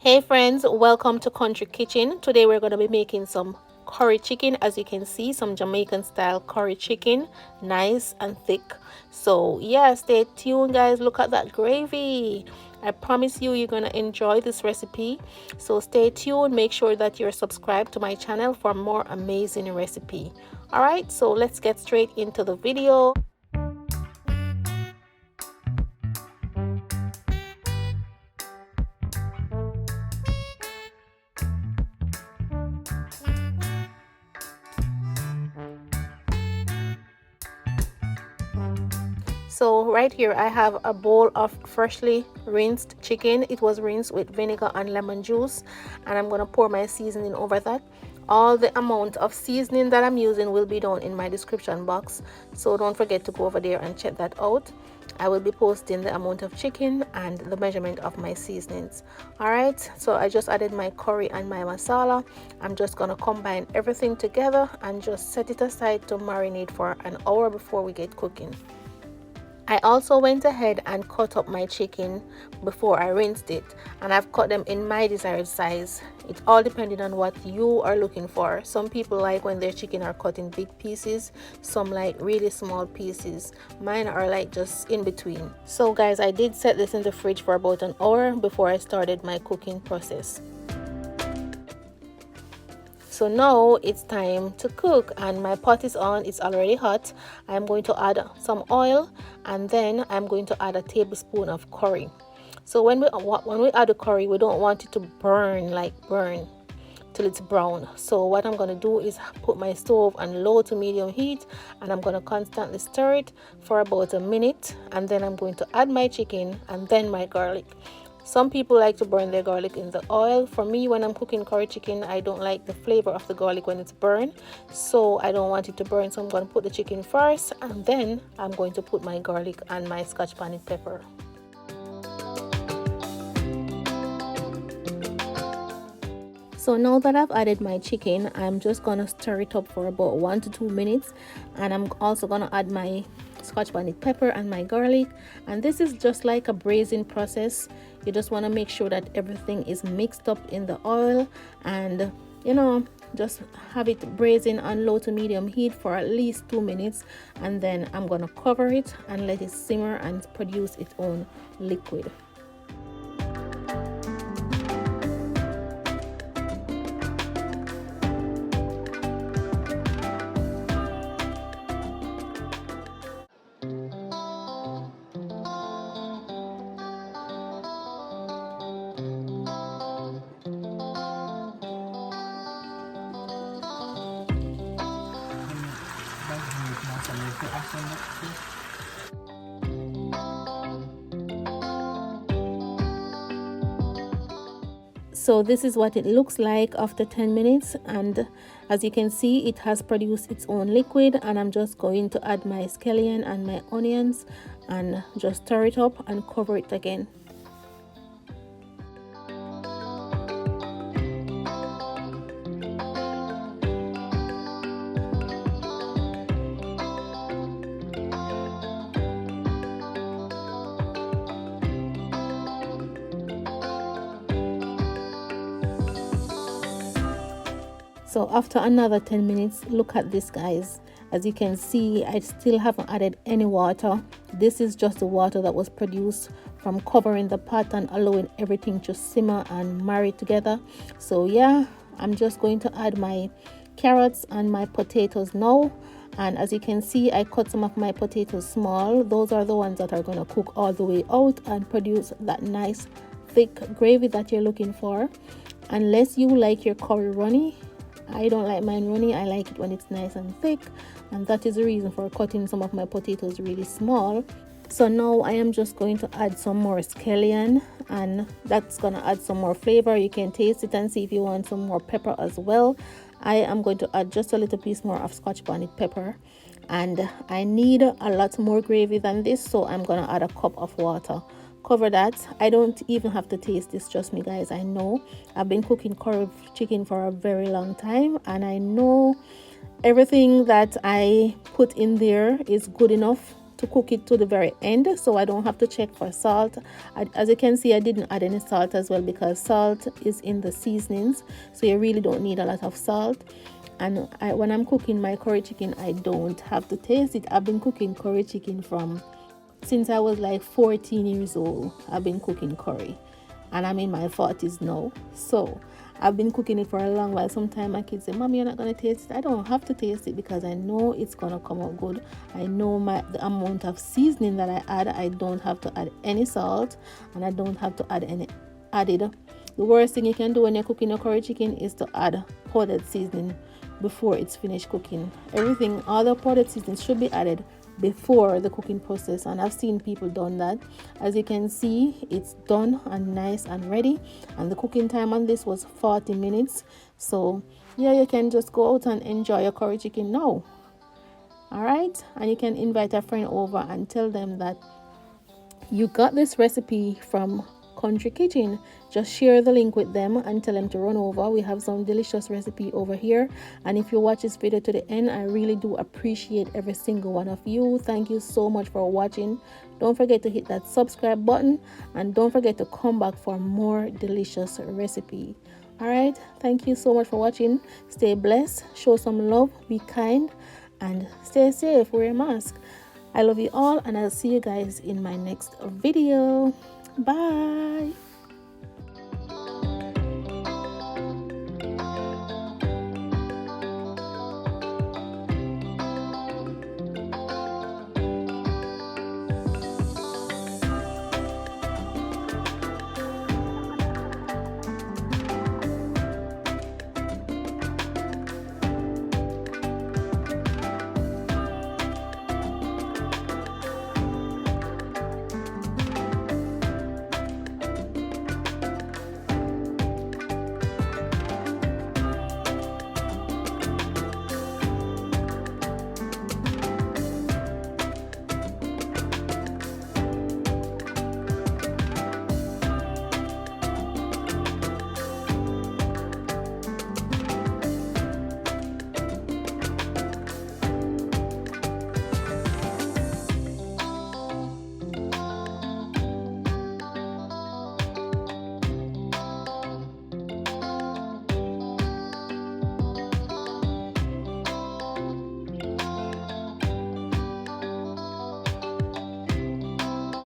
Hey friends, welcome to Country Kitchen. Today we're going to be making some curry chicken. As you can see, some Jamaican style curry chicken, nice and thick. So yeah, stay tuned guys. Look at that gravy. I promise you, you're going to enjoy this recipe. So stay tuned. Make sure that you're subscribed to my channel for more amazing recipe. All right, so let's get straight into the video. So right here I have a bowl of freshly rinsed chicken. It was rinsed with vinegar and lemon juice, and I'm going to pour my seasoning over that. All the amount of seasoning that I'm using will be down in my description box, so don't forget to go over there and check that out. I will be posting the amount of chicken and the measurement of my seasonings. All right, so I just added my curry and my masala. I'm just going to combine everything together and just set it aside to marinate for an hour before we get cooking. I also went ahead and cut up my chicken before I rinsed it, and I've cut them in my desired size. It all depending on what you are looking for. Some people like when their chicken are cut in big pieces, some like really small pieces. Mine are like just in between. So guys, I did set this in the fridge for about an hour before I started my cooking process. So now it's time to cook, and my pot is on. It's already hot. I'm going to add some oil, and then I'm going to add a tablespoon of curry. So when we add the curry, we don't want it to burn till it's brown. So what I'm going to do is put my stove on low to medium heat, and I'm going to constantly stir it for about a minute, and then I'm going to add my chicken and then my garlic. Some people like to burn their garlic in the oil. For me, when I'm cooking curry chicken, I don't like the flavor of the garlic when it's burned, so I don't want it to burn. So I'm going to put the chicken first, and then I'm going to put my garlic and my scotch bonnet pepper. So now that I've added my chicken, I'm just going to stir it up for about 1 to 2 minutes, and I'm also going to add my scotch bonnet pepper and my garlic. And this is just like a braising process. You just want to make sure that everything is mixed up in the oil, and just have it braising on low to medium heat for at least 2 minutes, and then I'm going to cover it and let it simmer and produce its own liquid. So this is what it looks like after 10 minutes, and as you can see, it has produced its own liquid. And I'm just going to add my scallion and my onions and just stir it up and cover it again. So after another 10 minutes, look at this guys. As you can see, I still haven't added any water. This is just the water that was produced from covering the pot and allowing everything to simmer and marry together. So yeah, I'm just going to add my carrots and my potatoes now. And as you can see, I cut some of my potatoes small. Those are the ones that are going to cook all the way out and produce that nice thick gravy that you're looking for. Unless you like your curry runny, I don't like mine runny. I like it when it's nice and thick, and that is the reason for cutting some of my potatoes really small. So now I am just going to add some more scallion, and that's gonna add some more flavor. You can taste it and see if you want some more pepper as well. I am going to add just a little piece more of scotch bonnet pepper, and I need a lot more gravy than this, so I'm gonna add a cup of water. Cover that. I don't even have to taste this, trust me guys. I know I've been cooking curry chicken for a very long time, and I know everything that I put in there is good enough to cook it to the very end, so I don't have to check for salt. As you can see, I didn't add any salt as well because salt is in the seasonings, so you really don't need a lot of salt. And when I'm cooking my curry chicken, I don't have to taste it. I've been cooking curry chicken since I was like 14 years old. I've been cooking curry, and I'm in my 40s now, so I've been cooking it for a long while. Sometimes my kids say, "Mommy, you're not going to taste it." I don't have to taste it because I know it's going to come out good. I know the amount of seasoning that I add. I don't have to add any salt, and I don't have to add any added. The worst thing you can do when you're cooking a curry chicken is to add powdered seasoning before it's finished cooking. Everything, all the powdered seasonings should be added before the cooking process, and I've seen people done that. As you can see, it's done and nice and ready, and the cooking time on this was 40 minutes. So yeah, you can just go out and enjoy your curry chicken now. All right, and you can invite a friend over and tell them that you got this recipe from Kuntrycooking. Just share the link with them and tell them to run over. We have some delicious recipe over here, and if you watch this video to the end, I really do appreciate every single one of you. Thank you so much for watching. Don't forget to hit that subscribe button, and don't forget to come back for more delicious recipe. All right, thank you so much for watching. Stay blessed, show some love, be kind, and stay safe. Wear a mask. I love you all, and I'll see you guys in my next video. Bye.